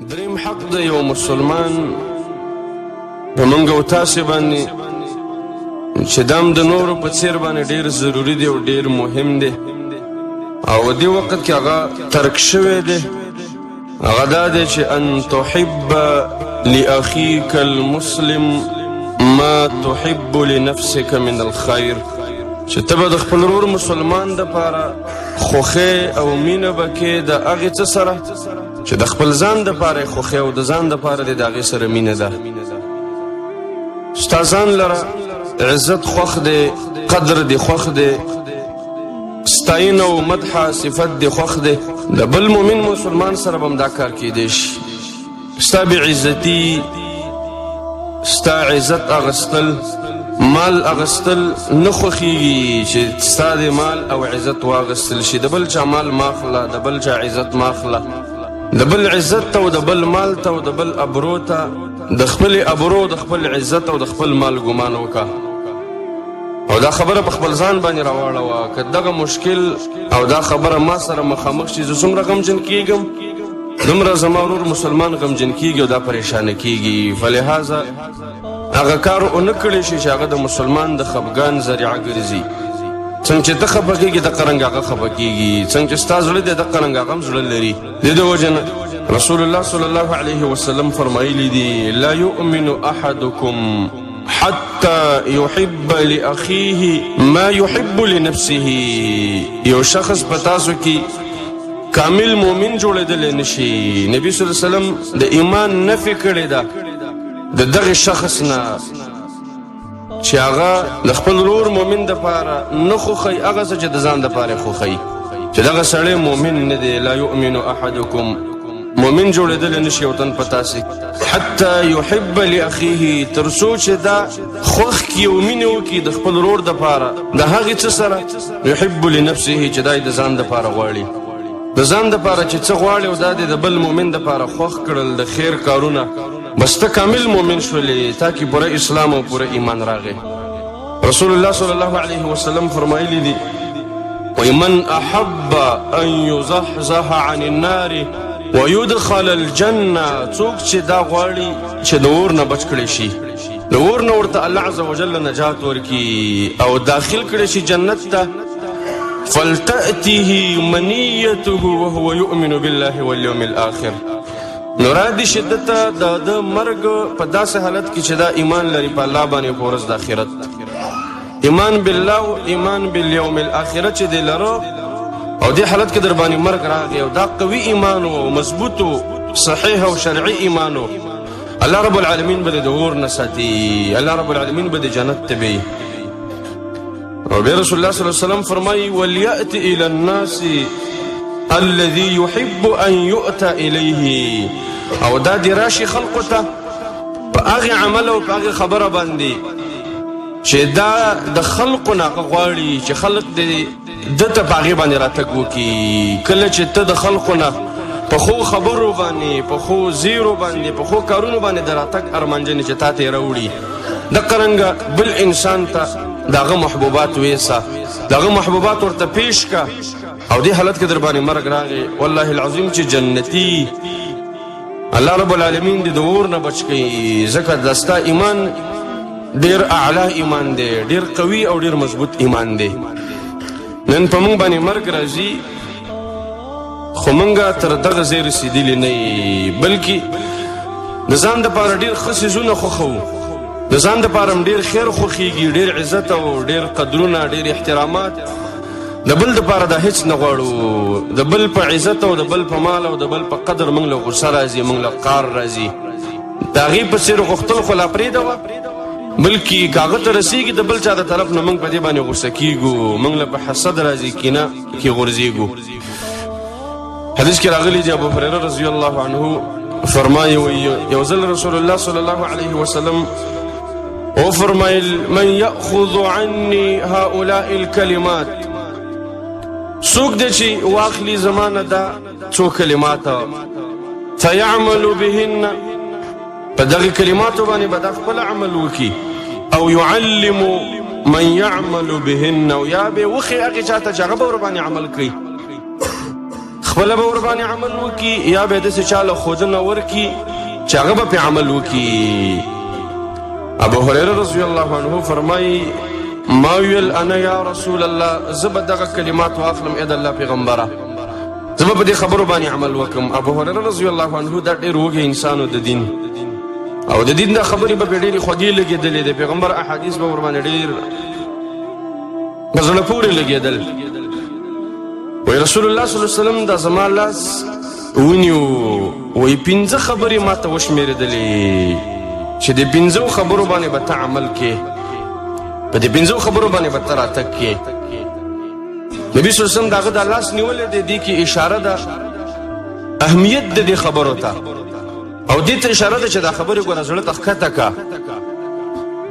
دریم حق د یو مسلمان په موږ او تاسې باندې چې دا هم د نورو په څیر باندې ډېر ضروري دی او ډېر مهم دی او دې وخت کې هغه ترک شوی دی هغه دا دی چې ان تحب لاخیک المسلم ما تحب لنفسك من الخیر چې ته به د خپل ورور مسلمان دپاره خوښۍ او مینه به کې د هغې څه سره چې د خپل ځان دپاره یې خوښۍ او د ځان دپاره دې د هغې سره مینه ده ستا ځان لره عزت خوښ دی قدر دی خوښ دی ستاینه او مدحه صفت دی خوښ دی د بل مؤمن مسلمان سره به هم دا کار کیدی شي ستا بېعزتي ستا عزت اغستل مال اغستل نه خوښېږي چې ستا د مال او عزت واغستل شي د بل چا مال ماخله د بل چا عزت ماخله د بل عزت ته او د بل مال ته او د بل ابرو ته د خپل ابرو د خپل عزت او د خپل مال ګمان وکړه او دا خبره په خپل ځان باندې راواړوه که دغه مشکل او دا خبره ما سره مخامخ شي زه څومره غمجن کېږم دومره زما ورور مسلمان غمجن کېږي او دا پریشانه کېږي فلهذا هغه کار ونه کړی شي چې هغه د مسلمان د خفګان ذریعه ګرځي څنګه چې ته خفه کېږي دغه رنګ هغه خفه کېږي څنګه چې ستا زړه دی دغه رنګ هغه هم زړه لري د دې وجه نه رسول الله صلی الله علیه وسلم فرمایلی دي لا یؤمن احدکم حتى يحب لأخيه ما يحب لنفسه یو شخص په تاسو کې کامل مؤمن جوړېدلی نشي نبی صلی الله علیه وسلم د ایمان نفي کړې ده د دغه شخص نه چې هغه د خپل ورور مؤمن دپاره نه خوښوي هغه څه چې د ځان دپاره یې خوښوي چې دغه سړی مؤمن نه دی لا یؤمن احدکم مؤمن جوړېدلی نشي یو تن په تاسې حتی یحب لاخیه تر څو چې دا خوښ کړي او مینې وکړي د خپل ورور دپاره د هغې څه سره یحب لنفسه چې دا یې د ځان دپاره غواړي د ځان دپاره چې څه غواړي او دا دې د بل مؤمن دپاره خوښ کړل د خیر کارونه بس ته کامل مؤمن شولې تا کې پوره اسلام او پوره ایمان راغی رسول الله صلی الله علیه وسلم فرمایلی دي ومن احب ان یزحزح عن النار ويدخل الجنه څوک چې دا غواړي چې د اور نه بچ کړی شي د اور نه ورته الله عز وجل نجات ورکړي او داخل کړی شي جنت ته فلتأته منیته وهو یؤمن بالله واليوم الاخر نورادی شدت د مرګ په داسې حالت کې چې دا ایمان لري په الله باندې په ورځ د آخرت ایمان بالله او ایمان بالیوم الاخره چې دی لرو او دې حالت کې در باندې مرګ راغی او دا قوي ایمان او مضبوط او صحیح او شرعي ایمان الله رب العالمین به د اور نه ساتي الله رب العالمین به د جنت ته وي او بیا رسول الله صلی الله علیه وسلم فرمایي وليأت الى الناس الذي يحب ان يؤتى اليه او دا دی راشي خلقو ته په هغې عمل او په هغې خبره باندې چې دا د خلقو نه غواړي چې خلق ده ته په هغې باندې راتګ وکړي کله چې ته د خلقو نه په ښو خبرو باندې په ښو زیرو باندې په ښو کارونو باندې د راتګ ارمانجنې چې تا ته یې راوړي دقه رنګه بل انسان ته د هغه محبوبات ویسه د هغه محبوبات ورته پیش که او دې حالت کې در باندې مرګ راغی والله العظیم چې جنتي الله رب العالمین دې د اور نه بچ کوي ځکه دا ستا ایمان ډېر اعلی ایمان دی ډېر قوي او ډېر مضبوط ایمان دی نن په موږ باندې مرګ راځي خو موږ تر دغه ځای رسېدلي نه یې بلکې د ځان دپاره ډېر ښه څیزونه خوښوو د ځان دپاره هم ډېر خیر خوښېږي ډېر عزت او ډېر قدرونه ډېر احترامات د بل دپاره دا هیڅ نه غواړو د بل په عزت او د بل په مال او د بل په قدر موږ له غصه راځي موږ له قار راځي د هغې په څېر غوښتل خو لا پرېږدوه بلکې که هغه ته رسېږي د بل چا د طرف نه موږ په دې باندې غصه کېږو موږ له په حسد راځي کینه کې غورځېږو حدیث کې راغلی دی ابو هریره رضی الله عنه فرمایي یو ځل رسول الله صلی الله علیه وسلم وفرمایل من یأخذ عني هؤلاء الکلمات څوک دی چې واخلي زمانه دا څو کلمات فیعمل بهن په دغې کلماتو باندې به دا خپل عمل وکړي او يعلم من يعمل بهن او یا به وښي هغې چاته چې هغه به ورباندې عمل کوي خپله به ورباندې عمل وکړي یا به یې داسې چاله ښودنه ورکړي چې هغه به پرې عمل وکړي. ابو هريره رضی الله عنه فرمایي ما ویل انا یا رسول الله زه به دغه کلمات واخلم ای د الله پیغمبره زه به په دې خبرو باندې عمل وکړم. ابو هريره رضی الله عنه دا ډېر وږی انسان و د دین او د دین دا خبرې به پرې ډېرې خوږې لګېدلې د پیغمبر احادیث به ورباندې ډېر په زړه پورې لګېدل. وایي رسول الله صلی الله علیه وسلم دا زما لاس ونیو وایي 5 خبرې ما ته وشمېرېدلې چې د 5 خبرو باندې به ته عمل کې په دې 5 خبرو باندې به ته راتګ کې. نبي صلی الله علیه وسلم د هغه دا لاس نیولی دی دې کې اشاره ده اهمیت د دې خبرو ته او دې ته اشاره ده چې دا خبرې ګوره زړه ته ښکته که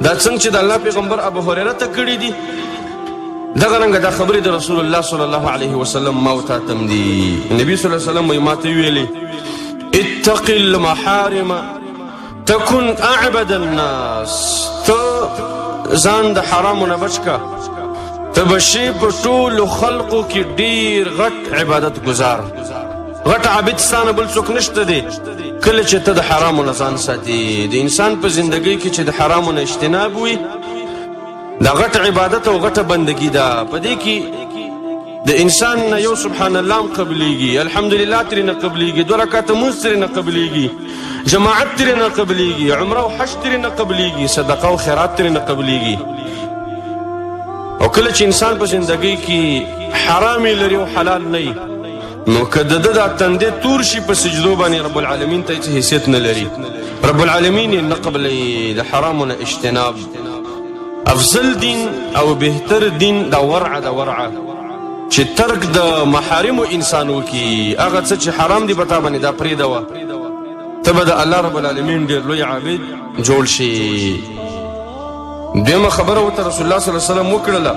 دا څنګه چې د الله پیغمبر ابو هريره ته کړي دي دغه رنګه دا خبرې د رسول الله صلی الله علیه وسلم ما او تا تم دي. نبي صلی الله علیه وسلم وایي ما ته ویلي اتق المحارم تكن اعبد الناس ته ځان د حرامو نه بچ که ته به شي په ټولو خلقو کې ډېر غټ عبادت گزار غټ عابد ستانه بل څوک نشته دی کله چې ته د حرامو نه ځان ساتي. د انسان په زندګۍ کې چې د حرامو نه اجتناب وي دا غټ عبادت او غټه بندګي ده. په دې کې د انسان نه یو سبحان الله هم قبلیږي الحمدلله ترې نه قبلیږي 2 رکعته مونځ ترې نه قبلیږي جماعت ترې نه قبلیږي عمره او حج ترې نه قبلیږي صدقه او خیرات ترې نه قبلیږي. او کله چې انسان په زندګۍ کې حرام لري او حلال نه نو که د ده دا تندې تور شي په سجدو باندې رب العالمین ته هیڅ حیثیت نه لري. رب العالمین یې نه قبلوي د حرامو نه اجتناب. افضل دین او بهتر دین دا ورعه دا ورعه چې ترک د محارمو انسان وکړي هغه څه چې حرام دي په تا باندې دا پرېږدوه ته به د الله رب العالمین ډېر لوی عابد جوړ شي. دویمه خبره ورته رسول الله صلی الله علیه وسلم وکړله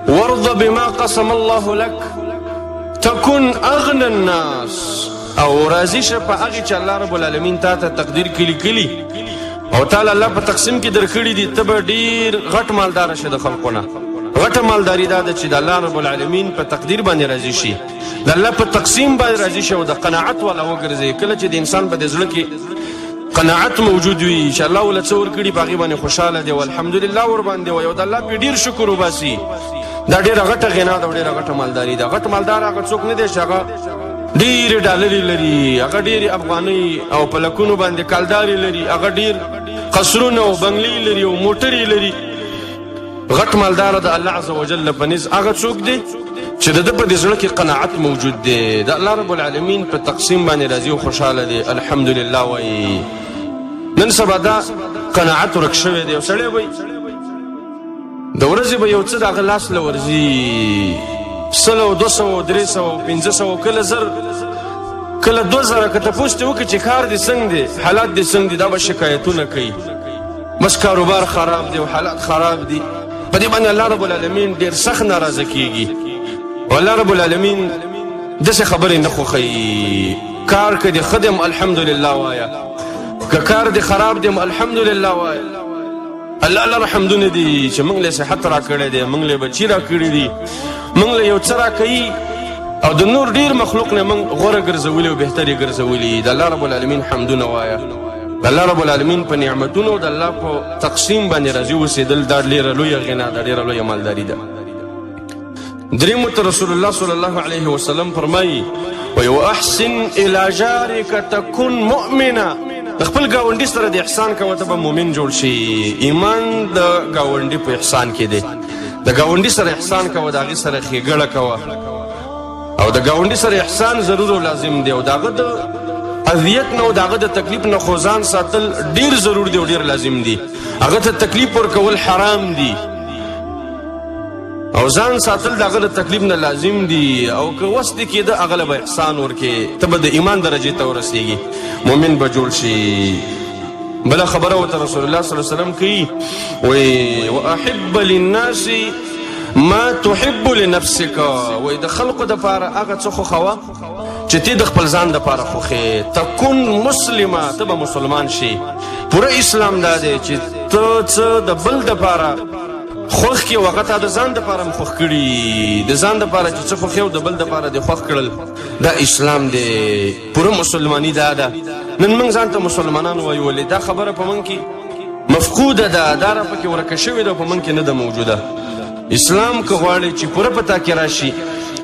وارض بما قسم الله لك تكن اغنى الناس او راضي شه په هغې چې الله رب العالمین تا ته تقدیر کلي او تعالی الله په تقسیم کې درکړي دي ته به ډېر غټ مالداره شه د خلقو نه. غټه مالداري دا ده چې د الله رب العالمین په تقدیر باندې راضي شي د الله په تقسیم باندې راضي شي او د قناعت والا وګرځي. کله چې د انسان په د زړه کې قناعت موجود وي چې الله ولا څه ورکړي په هغې باندې خوشحاله دی او الحمدلله ورباندې وایي او د الله پرې ډېر شکر وباسي دا ډېره غټه غنا ده او ډېره غټه مالداري ده. غټ مالدار هغه څوک نه دی چې هغه ډېرې ډالرې لري هغه ډېرې افغانۍ او په لکونو باندې کالدارې لري هغه ډېر قصرونه او بنګلې لري او موټرې لري. غټ مالدار د الله عز وجل په نزد هغه څوک دی چې د ده په دې زړه کې قناعت موجود دی د الله رب العالمین په تقسیم باندې راضي او خوشحاله دی الحمدلله وایي. نن سبا دا قناعت ورک شوی دی. یو سړی وایي د ورځې به یو څه د هغه لاس له ورځي 100 200 300 500 کله 1000 کله 2000 که تپوس ته وکړي چې کار دې څنګه دی حالات دې څنګه دي دا به شکایتونه کوي بس کاروبار خراب دی او حالات خراب دي. په دې باندې الله رب العالمین ډېر سخت ناراضه کېږي او الله رب العالمین داسې خبرې نه خوښوي. کار که دې ښه دی الحمدلله وایه که کار دې خراب دی الحمدلله وایه. الله لره حمدونه دي چې موږ له صحت را کړی دی موږ له بچي را کړي دي موږ له یو څه را کوي او د نور ډېر مخلوق نه موږ غوره ګرځولي او بهترې ګرځولي. د الله رب العالمین حمدونه وایه. د الله رب العالمین په نعمتونو د الله په تقسیم باندې راضي اوسېدل دا ډېره لویه غنا ده ډېره لویه مالداري ده. درېیمو ته رسول الله صلی الله علیه وسلم فرمایي واحسن الى جارك تكن مؤمنا د خپل ګاونډي سره د احسان کوه ته به مؤمن جوړ شي. ایمان د ګاونډي په احسان کې دی. د ګاونډي سره احسان کوه د هغې سره ښېګړه کوه او د ګاونډي سره احسان ضرور او لازم دی او د هغه د اذیت نه او د هغه د تکلیف نه خو ځان ساتل ډېر ضرور دی او ډېر لازم دی. هغه ته تکلیف ورکول حرام دی او ځان ساتل د هغه د تکلیف نه لازم دي او که وس دې کېده هغه له به احسان ورکې ته به د ایمان درجې ته ورسېږي مؤمن به جوړ شي. بله خبره ورته رسول الله صلی الله علیه وسلم کوي وایي واحب للناس ما تحب لنفسك وایي د خلقو دپاره هغه څه خوښوه چې تی د خپل ځان دپاره خوښې. تکون مسلمه ته به مسلمان شي. پوره اسلام دا دی چې ته څه د بل دپاره خوښ کې هغه تا د ځان دپاره هم خوښ کړي، د ځان دپاره چې څه خوښ یو د بل دپاره دې خوښ کړل. دا اسلام دی، پوره مسلماني دا ده. نن موږ ځان ته مسلمانان وایو، ولې دا خبره په موږ کې مفقوده ده، دا را پکې ورکه شوې ده، په موږ کې نه ده موجوده. اسلام که غواړي چې پوره په تا کې راشي،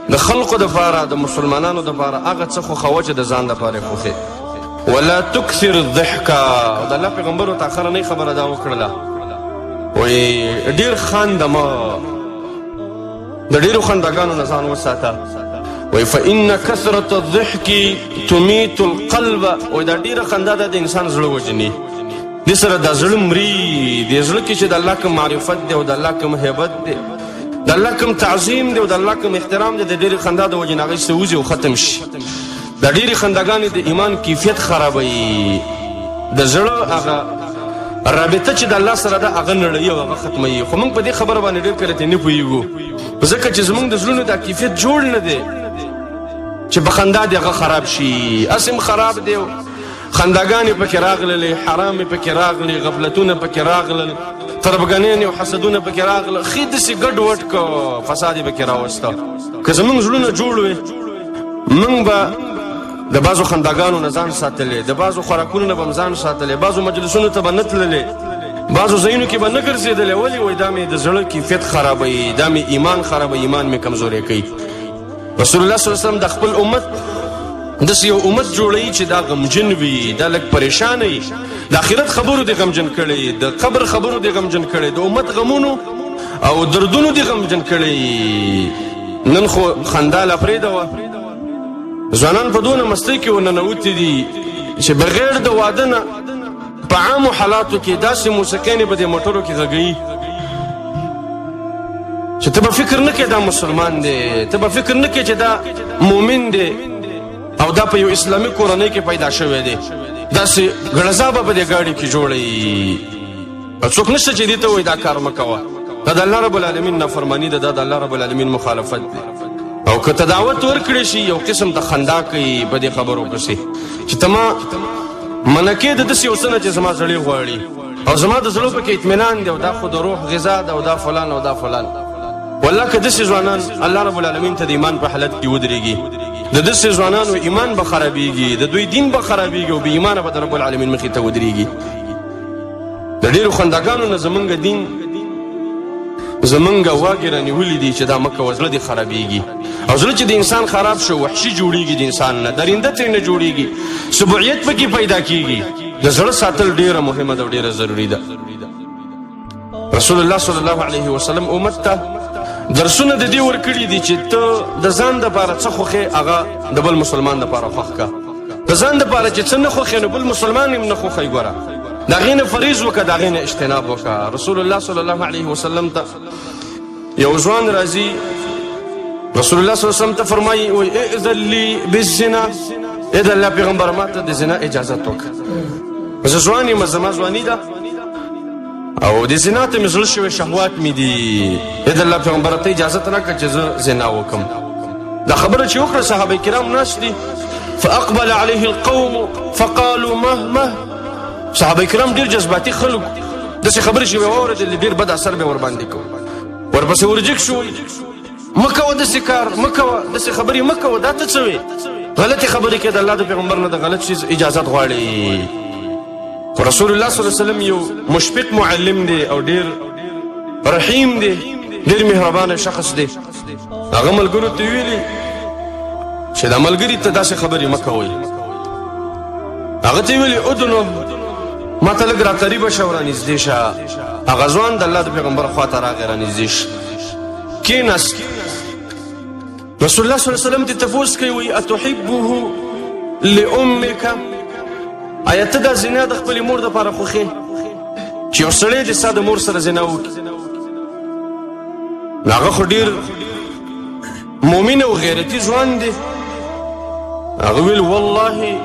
د خلقو دپاره د مسلمانانو دپاره هغه څه خوښوه چې د ځان دپاره یې خوښې. ولا تکثر الضحکه، او د الله پیغمبر ورته اخرنۍ خبره دا وکړله، وایي ډېر خانده مه، د ډېرو خنداګانو نه ځان وساته. وایي فإن کثرة الضحک تمیت القلب، وایي دا ډېره خندا ده د انسان زړه وژني، دې سره دا زړه مري. دې زړه کې چې د الله کوم معرفت دی او د الله کوم هیبت دی، د الله کوم تعظیم دی او د الله کوم احترام دی، د ډېرې خندا د وجې نه هغې څه وځي او ختم شي. د ډېرې خنداګانې د ایمان کیفیت خرابوي، د زړه هغه رابطه چې د الله سره ده هغه نړوي او هغه ختموي. خو موږ په دې خبره باندې ډېر کله نه پوهېږو، ځکه چې زموږ د زړونو دا کیفیت جوړ نه دی چې په خندا دې هغه خراب شي. اسم خراب دی، خنداګانې پکې راغللې، حرام پکې راغلې، غفلتونه پکې راغلل، تربګنین او حسدونه پکې راغله، خې داسې ګډ وډ که فساد یې پکې راوسته. که زموږ زړونه جوړ وي، موږ به د بعضو خنداګانو نه ځان ساتلی، د بعضو خوراکونو نه به م ځان ساتلی، بعضو مجلسونو ته به نه تللی، بعضو ځایونو کې به نه ګرځېدلی. ولې؟ وایي دا مې د زړه کیفیت خرابوي، دا مې ایمان خرابوي، ایمان مې کمزوری کوي. رسول الله صلی الله علیه وسلم د خپل امت داسې یو امت جوړوي چې دا غمجن وي، دا لږ پریشانه وي، د آخرت خبرو دې غمجن کړی، د قبر خبرو دې غمجن کړی، د امت غمونو او دردونو دې غمجن کړی. نن خو خندا لا پرېږده، ځوانان په دونه مستۍ کې ورننوتي دي چې بغیر د واده نه په عامو حالاتو کې داسې موسیقیانې به دې موټرو کې غږوي چې ته به فکر نه کوې دا مسلمان دی، ته به فکر نه کوې چې دا مؤمن دی او دا په یو اسلامي کورنۍ کې پیدا شوی دی. داسې ګړزا به په دې ګاډي کې جوړوي، او څوک نشته چې دې ته وایي دا کار مه کوه. دا د الله رب العالمین نافرماني ده، دا د الله رب العالمین مخالفت دی. او که ته دعوت ورکړی شي، یو قسم ته خندا کوي په دې خبرو پسې چې ته ما منع کې د داسې یو څه نه چې زما زړې غواړي او زما د زړه پکې اطمینان دی، او دا خو د روح غذا ده، او دا فلان او دا فلان. والله که داسې ځوانان الله رب العالمین ته د ایمان په حالت کې ودرېږي، د داسې ځوانانو ایمان به خرابېږي، د دوی دین به خرابېږي او بې ایمانه به د رب العالمین مخې ته ودرېږي. د ډېرو خنداګانو نه زمونږ دین زمونږ واګې رانیولي دي چې دا مه کوه، زړه دې خرابېږي. او زړه چې د انسان خراب شو، وحشي جوړېږي، د انسان نه درنده ترې نه جوړېږي، سبوعیت پکې پیدا کېږي. د زړه ساتل ډېره مهمه ده او ډېره ضروري ده. رسول الله صلی الله علیه وسلم امت ته درسونه د دې ورکړي دي چې ته د ځان دپاره څه خوښې هغه د بل مسلمان دپاره خوښ که، د ځان دپاره چې څه نه خوښې نو بل مسلمان هم نه خوښوي. ګوره د هغې نه فریض وکړه، د هغې نه اجتناب وکړه. رسول الله صلی الله علیه وسلم ته یو ځوان راځي، رسول الله صلی الله علیه وسلم ته فرمایي وایي ائذن لي بالزنا، ای د الله پیغمبر ما ته د زنا اجازت وکړه، زه ځوان یم، زما ځواني ده او د زنا ته مې زړه شوی، شهوات مې دي، ای د الله پیغمبر ته اجازت راکړه چې زه زنا وکړم. دا خبره چې وکړه صحابه کرام ناست دي، فاقبل عليه القوم فقالوا مه. صحابه کرام ډېر جذباتي خلک، داسې خبرې چې واورېدلې ډېر بد اثر به ورباندې کوو، ورپسې ورجګ شو، مه کوه داسې کار، مه کوه داسې خبرې، مه کوه، دا ته څه وې؟ غلطې خبرې کې د الله د پیغمبر نه د غلط شي اجازت غواړي. خو رسول الله صلی الله علیه وسلم یو مشفق معلم دی او ډېر رحیم دی، ډېر مهربانه شخص دی. هغه ملګرو ته ویلي چې دا ملګري ته داسې خبرې مه کوئ. هغه ته ویلي ادنو ما ته لږ راقریبه شه او رانږدې شه. هغه ځوان د الله د پیغمبر خواته راغی، رانږدې شه، کېناست. رسول الله صلی الله علیه وسلم ته تپوس کوي، وایي اتحبه لامک، آیا ته دا زنا د خپلې مور دپاره خوښې چې یو سړی دې ستا د مور سره زنا وکړي؟ نو هغه خو ډېر مؤمن او غیرتي ځوان دی. هغه ویل والله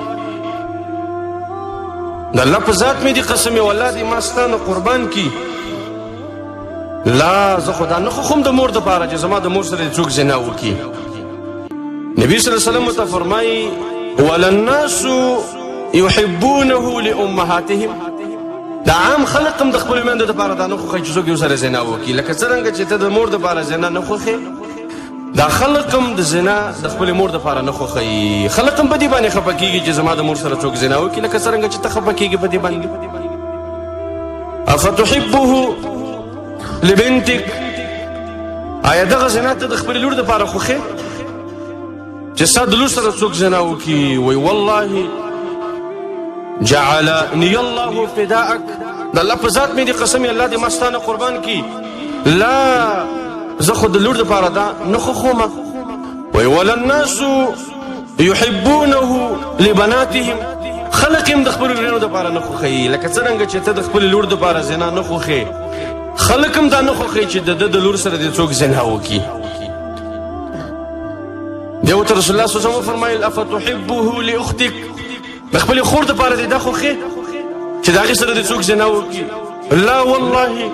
د الله په ذات مې دي قسم، والله دې ما ستا نه قربان کي، لا زه خو دا نه خوښوم د مور دپاره چې زما د مور سره دې څوک زنا وکړي. نبي صلی الله علیه وسلم ته فرمایي وللناس یحبونه لامهاتهم، دا عام خلق هم د خپلو میندو دپاره دا نه خوښوي چې څوک یو سره زنا وکړي لکه څرنګه چې ته د مور دپاره زنا نه خوښې دا خلق هم د زنا د خپلې مور دپاره نه خوښوي خلق هم په دې باندې خفه کېږي چې زما د مور سره څوک زنا وکړي لکه څرنګه چې ته خفه کېږي په دې باندې افتحبه لبنتک آیا دغه زنا ته د خپلې لور دپاره خوښې چې ستا د لور سره څوک زنا وکړي وایي والله جعلني الله فداءک د الله په ذات مې دې قسم الله دې ما ستا نه قربان کړي لا زه خو د لور دپاره دا نه خوښومه وایي ولا الناس يحبونه لبناتهم خلق هم د خپلو لورانو دپاره نه خوښوي لکه څرنګه چې ته د خپلې لور دپاره زنا نه خوښې خلق هم دا نه خوښوي چې د ده د لور سره دې څوک زنا وکړي بیا ورته رسول الله صلی الله علیه وسلم وفرمایل افتحبه لاختک د خپلې خور دپاره دې دا خوښې چې د هغې سره دې څوک زنا وکړي لا والله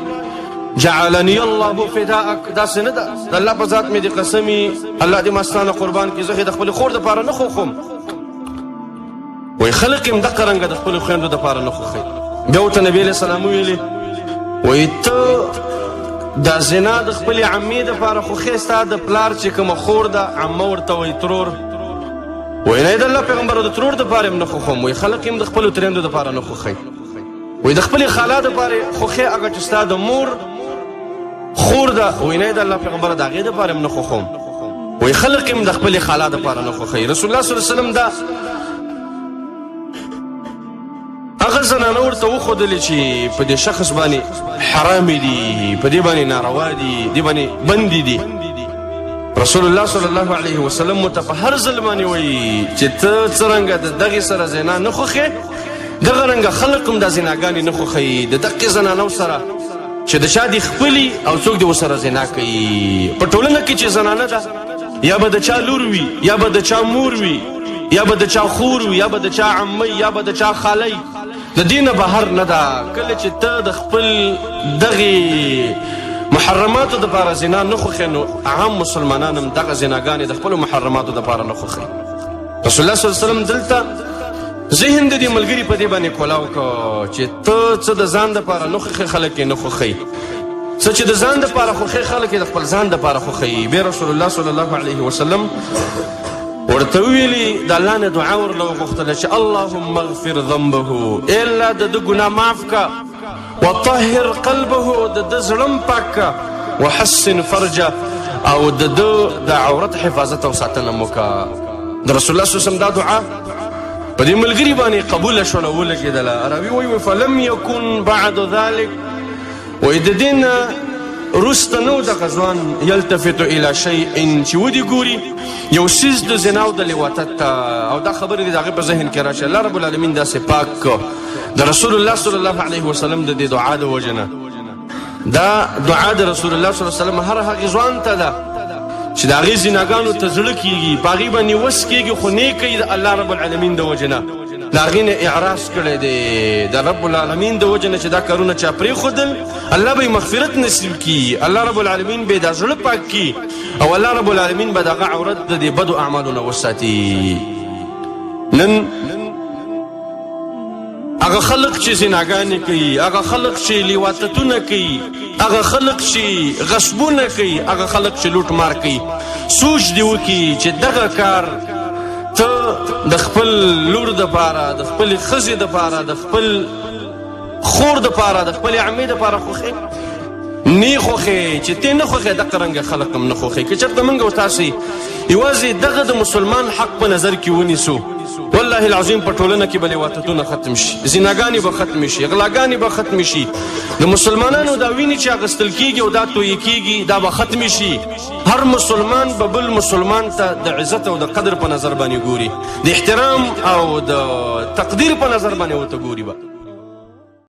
جعلني الله فداءک داسې نه ده د الله په ذات مې دې قسمي الله دې ما ستا نه قربان کړي زه د خپلې خور دپاره نه خوښوم وایي خلق هم دقه رنګه د خپلو خویندو دپاره نه خوښوي بیا ورته نبي علیه السلام ویلې وایي ته دا زنا د خپلې عمې دپاره خوښې ستا د پلار چې کومه خور ده عمه ورته وایي ترور وایي نه د الله پیغمبره د ترور دپاره هم نه خوښوم وایي خلق هم د خپلو ترېندو دپاره نه خوښوي وایي د خپلې خالا دپاره خوښې هغه چې ستا د مور خور ده وایي نه د الله پیغمبره د هغې دپاره هم نه خوښوم وایي خلق هم د خپلې خالا دپاره نه خوښوي رسول الله صلی الله علیه وسلم دا هغه زنانه ورته وښودلې چې په دې شخص باندې حرامې دي په دې باندې ناروا دي دې باندې بندې دي رسول الله صلی الله علیه وسلم ورته په هر ځل باندې وایي چې ته څرنګه د دغې سره زنا نه خوښې دغه رنګه خلق هم دا زناګانې نه خوښوي د دقې زنانو سره چې د چا دې خپلي او څوک دې ورسره زنا کوي په ټولنه کې چې زنانه ده یا به د چا لور وي یا به د چا مور وي یا به د چا خور وي یا به د چا عمي یا به د چا خالی د دې نه بهر نه ده کله چې ته د خپل دغې محرماتو دپاره زنا نه خوښې نو عام مسلمانان هم دغه زناګانې د خپلو محرماتو دپاره نه خوښوي رسول الله صلی الله علیه وسلم دلته ذهن د دې ملګري په دې باندې کولاو که چې ته څه د ځان دپاره نه خوښې خلک یې نه خوښوي څه چې د ځان دپاره خوښې خلک یې د خپل ځان دپاره خوښوي بیا رسول الله صلی الله علیه وسلم ورته وویلي د الله نه دعا ورله وغوښتله چې اللهم اغفر ذنبه ای الله د ده ګناه معاف که وطهر قلبه د ده زړه پاک که وحسن فرجه او د ده د عورت حفاظت او ساتنه مو که د رسول الله صلی الله علیه وسلم دا دعا په دې ملګري باندې قبوله شوله ولګېدله راوي وایي فلم یکن بعد ذلک وایي د دې نه وروسته نه و دغه ځوان یلتفتو الی شیء چې ودې ګوري یو څیز د زنا او د لواطت ته او دا خبرې دې د هغې په ذهن کې راشي الله رب العالمین داسې پاک که د رسول الله صلی الله علیه وسلم د دې دعا د وجې نه دا دعا د رسول الله صلی الله علیه وسلم هر هغې ځوان ته ده چې د هغې زناګانو ته زړه کېږي په هغې باندې وس کېږي خو نه کوي د الله رب العالمین د وجې نه د هغې نه اعراض کړی دی د رب العالمین د وجې نه چې دا کارونه چا پرېښودل الله به یې مغفرت نصیب کړي الله رب العالمین به یې دا زړه پاک کړي او الله رب العالمین به د هغه عورت د دې بدو اعمالو نه وساتي نن هغه خلق چې زناګانې کوي هغه خلق چې لیواتتونه کوي هغه خلق چې غصبونه کوي هغه خلق چې لوټ مار کوي سوچ دې وکړي چې دغه کار ته د خپل لور دپاره د خپلې ښځې دپاره د خپل خور دپاره د خپلې عمې دپاره خوښې نه خوښې چې ته نه خوښې دغه رنګه خلق هم نه خوښې که چېرته موږ او تاسې یوازې دغه د مسلمان حق په نظر کې ونیسو والله العظیم په ټولنه کې به لواطتونه ختم شي زناګانې به ختم شي غلاګانې به ختم شي د مسلمانانو دا وینې چې اخیستل کېږي او دا تویې کېږي دا به ختم شي هر مسلمان به بل مسلمان ته د عزت او د قدر په نظر باندې ګوري د احترام او د تقدیر په نظر باندې ورته ګوري به